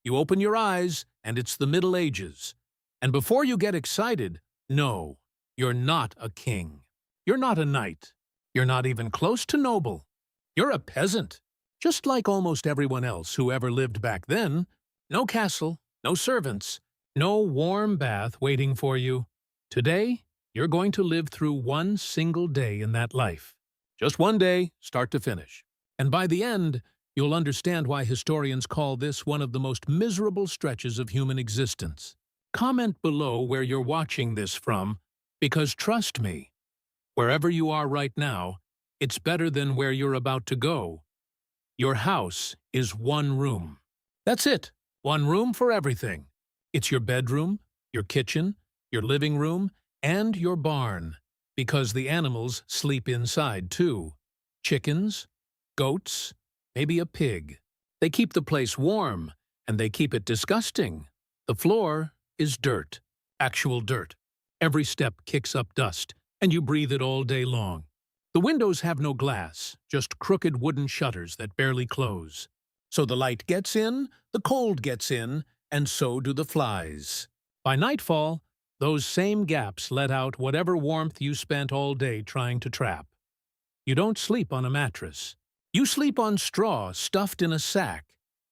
You open your eyes, and it's the Middle Ages. And before you get excited, no, you're not a king. You're not a knight. You're not even close to noble. You're a peasant, just like almost everyone else who ever lived back then. No castle, no servants, no warm bath waiting for you. Today, you're going to live through one single day in that life. Just one day, start to finish. And by the end, you'll understand why historians call this one of the most miserable stretches of human existence. Comment below where you're watching this from, because trust me, wherever you are right now, it's better than where you're about to go. Your house is one room. That's it, one room for everything. It's your bedroom, your kitchen, your living room, and your barn, because the animals sleep inside too. Chickens, goats, maybe a pig. They keep the place warm, and they keep it disgusting. The floor is dirt, actual dirt. Every step kicks up dust, and you breathe it all day long. The windows have no glass, just crooked wooden shutters that barely close. So the light gets in, the cold gets in, and so do the flies. By nightfall, those same gaps let out whatever warmth you spent all day trying to trap. You don't sleep on a mattress. You sleep on straw stuffed in a sack.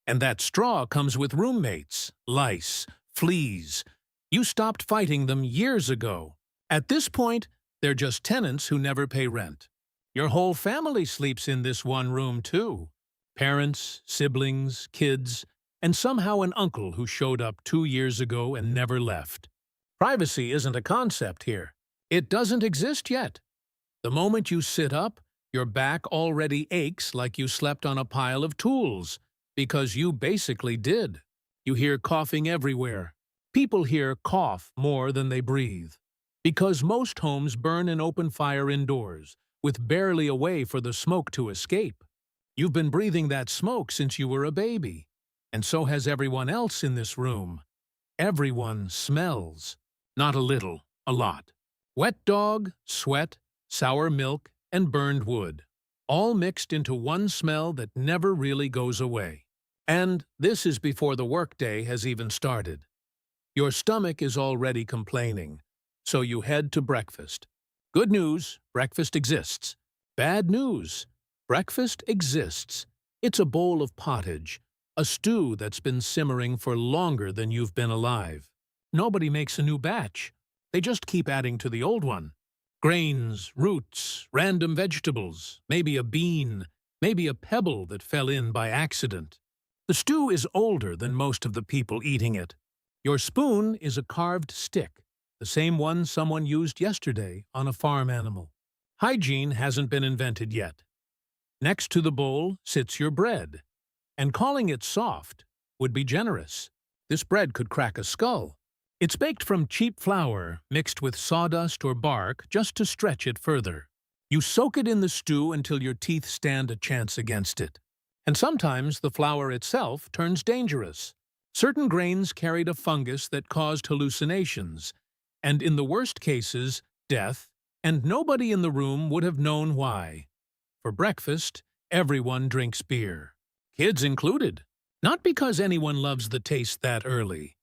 And that straw comes with roommates, lice, fleas. You stopped fighting them years ago. At this point, they're just tenants who never pay rent. Your whole family sleeps in this one room, too. Parents, siblings, kids, and somehow an uncle who showed up 2 years ago and never left. Privacy isn't a concept here. It doesn't exist yet. The moment you sit up, your back already aches like you slept on a pile of tools, because you basically did. You hear coughing everywhere. People here cough more than they breathe. Because most homes burn an open fire indoors, with barely a way for the smoke to escape. You've been breathing that smoke since you were a baby. And so has everyone else in this room. Everyone smells. Not a little, a lot. Wet dog, sweat, sour milk, and burned wood. All mixed into one smell that never really goes away. And this is before the workday has even started. Your stomach is already complaining, so you head to breakfast. Good news, breakfast exists. Bad news, breakfast exists. It's a bowl of pottage, a stew that's been simmering for longer than you've been alive. Nobody makes a new batch. They just keep adding to the old one. Grains, roots, random vegetables, maybe a bean, maybe a pebble that fell in by accident. The stew is older than most of the people eating it. Your spoon is a carved stick, the same one someone used yesterday on a farm animal. Hygiene hasn't been invented yet. Next to the bowl sits your bread, and calling it soft would be generous. This bread could crack a skull. It's baked from cheap flour mixed with sawdust or bark just to stretch it further. You soak it in the stew until your teeth stand a chance against it. And sometimes the flour itself turns dangerous. Certain grains carried a fungus that caused hallucinations, and in the worst cases, death, and nobody in the room would have known why. For breakfast, everyone drinks beer. Kids included. Not because anyone loves the taste that early,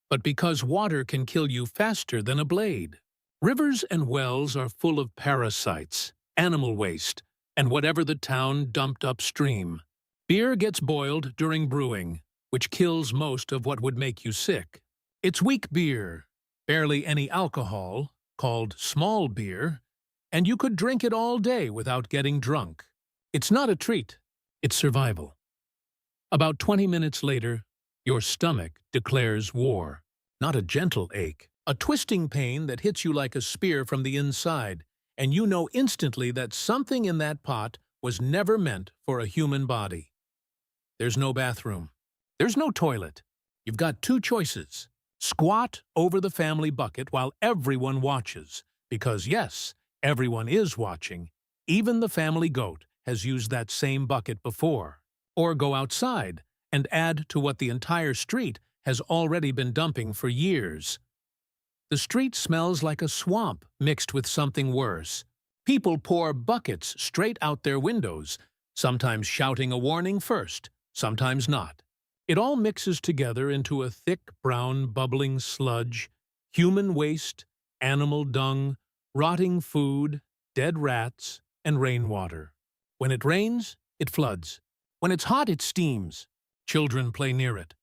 but because water can kill you faster than a blade. Rivers and wells are full of parasites, animal waste, and whatever the town dumped upstream. Beer gets boiled during brewing, which kills most of what would make you sick. It's weak beer, barely any alcohol, called small beer, and you could drink it all day without getting drunk. It's not a treat, it's survival. About 20 minutes later, your stomach declares war. Not a gentle ache, a twisting pain that hits you like a spear from the inside, and you know instantly that something in that pot was never meant for a human body. There's no bathroom. There's no toilet. You've got two choices. Squat over the family bucket while everyone watches, because yes, everyone is watching. Even the family goat has used that same bucket before. Or go outside and add to what the entire street has already been dumping for years. The street smells like a swamp mixed with something worse. People pour buckets straight out their windows, sometimes shouting a warning first, sometimes not. It all mixes together into a thick, brown, bubbling sludge, human waste, animal dung, rotting food, dead rats, and rainwater. When it rains, it floods. When it's hot, it steams. Children play near it.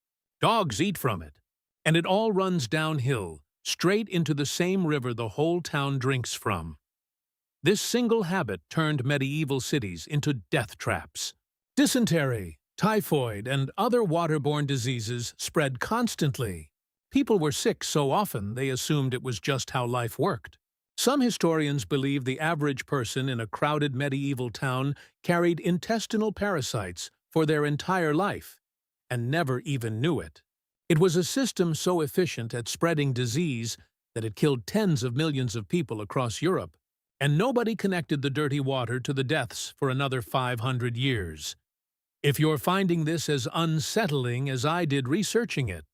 Dogs eat from it. And it all runs downhill, straight into the same river the whole town drinks from. This single habit turned medieval cities into death traps. Dysentery, typhoid, and other waterborne diseases spread constantly. People were sick so often they assumed it was just how life worked. Some historians believe the average person in a crowded medieval town carried intestinal parasites for their entire life and never even knew it. It was a system so efficient at spreading disease that it killed tens of millions of people across Europe, and nobody connected the dirty water to the deaths for another 500 years. If you're finding this as unsettling as I did researching it,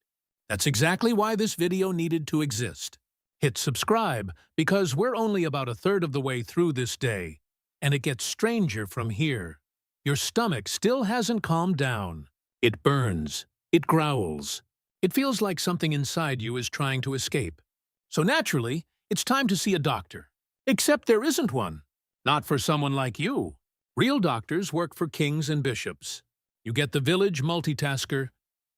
that's exactly why this video needed to exist. Hit subscribe, because we're only about a third of the way through this day, and it gets stranger from here. Your stomach still hasn't calmed down. It burns. It growls. It feels like something inside you is trying to escape. So naturally, it's time to see a doctor. Except there isn't one. Not for someone like you. Real doctors work for kings and bishops. You get the village multitasker,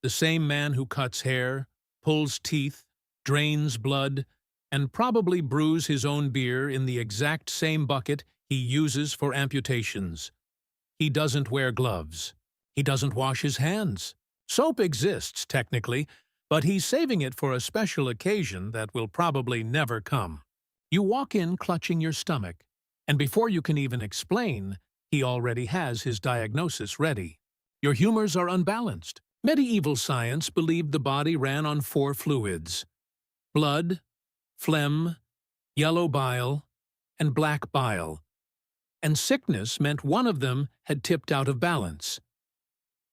the same man who cuts hair, pulls teeth, drains blood, and probably brews his own beer in the exact same bucket he uses for amputations. He doesn't wear gloves. He doesn't wash his hands. Soap exists, technically, but he's saving it for a special occasion that will probably never come. You walk in clutching your stomach, and before you can even explain, he already has his diagnosis ready. Your humors are unbalanced. Medieval science believed the body ran on 4 fluids: blood, phlegm, yellow bile, and black bile. And sickness meant one of them had tipped out of balance.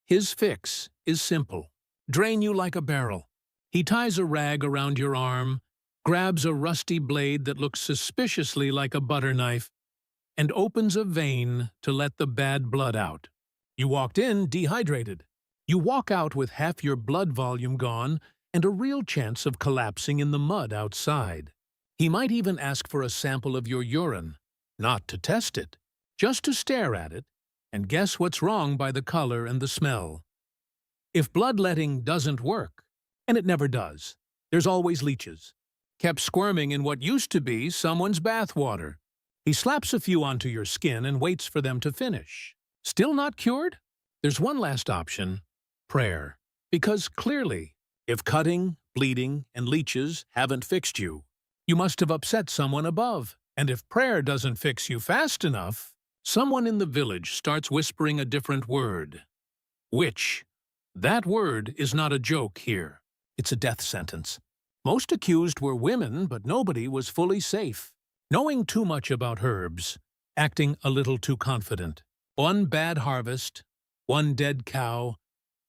His fix is simple. Drain you like a barrel. He ties a rag around your arm, grabs a rusty blade that looks suspiciously like a butter knife, and opens a vein to let the bad blood out. You walked in dehydrated. You walk out with half your blood volume gone and a real chance of collapsing in the mud outside. He might even ask for a sample of your urine, not to test it, just to stare at it and guess what's wrong by the color and the smell. If bloodletting doesn't work, and it never does, there's always leeches, kept squirming in what used to be someone's bathwater. He slaps a few onto your skin and waits for them to finish. Still not cured? There's one last option: prayer. Because clearly, if cutting, bleeding, and leeches haven't fixed you, you must have upset someone above. And if prayer doesn't fix you fast enough, someone in the village starts whispering a different word. Witch. That word is not a joke here. It's a death sentence. Most accused were women, but nobody was fully safe. Knowing too much about herbs, acting a little too confident. One bad harvest, one dead cow,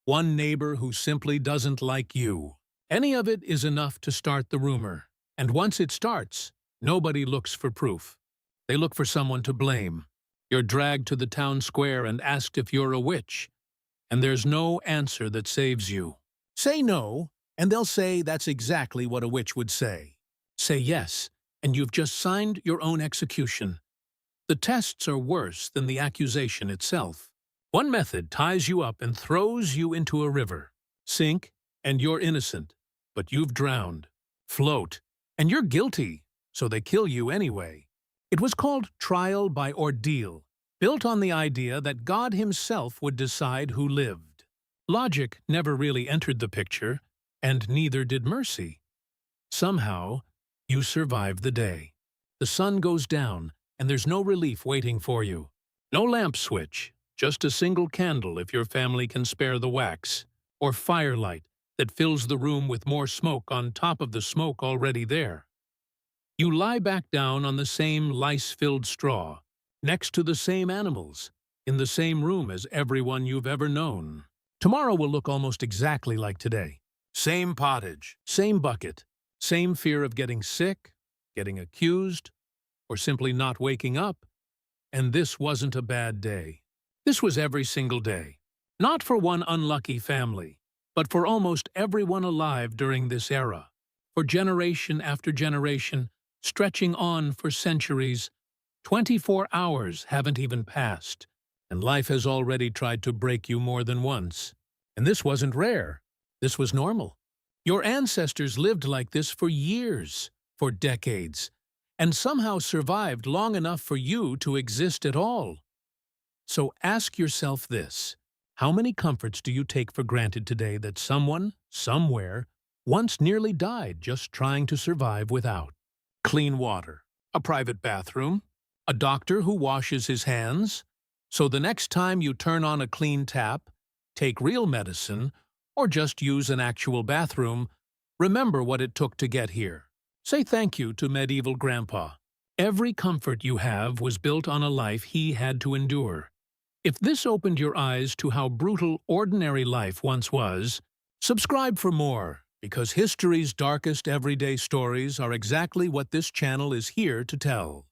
one neighbor who simply doesn't like you. Any of it is enough to start the rumor. And once it starts, nobody looks for proof. They look for someone to blame. You're dragged to the town square and asked if you're a witch, and there's no answer that saves you. Say no, and they'll say that's exactly what a witch would say. Say yes, and you've just signed your own execution. The tests are worse than the accusation itself. One method ties you up and throws you into a river. Sink, and you're innocent, but you've drowned. Float, and you're guilty, so they kill you anyway. It was called trial by ordeal, built on the idea that God himself would decide who lived. Logic never really entered the picture, and neither did mercy. Somehow, you survive the day. The sun goes down, and there's no relief waiting for you. No lamp switch, just a single candle if your family can spare the wax, or firelight that fills the room with more smoke on top of the smoke already there. You lie back down on the same lice-filled straw, next to the same animals, in the same room as everyone you've ever known. Tomorrow will look almost exactly like today. Same pottage, same bucket, same fear of getting sick, getting accused, or simply not waking up. And this wasn't a bad day. This was every single day. Not for one unlucky family, but for almost everyone alive during this era. For generation after generation, stretching on for centuries, 24 hours haven't even passed, and life has already tried to break you more than once. And this wasn't rare. This was normal. Your ancestors lived like this for years, for decades, and somehow survived long enough for you to exist at all. So ask yourself this: how many comforts do you take for granted today that someone, somewhere, once nearly died just trying to survive without? Clean water, a private bathroom, a doctor who washes his hands. So the next time you turn on a clean tap, take real medicine, or just use an actual bathroom, remember what it took to get here. Say thank you to medieval grandpa. Every comfort you have was built on a life he had to endure. If this opened your eyes to how brutal ordinary life once was, subscribe for more, because history's darkest everyday stories are exactly what this channel is here to tell.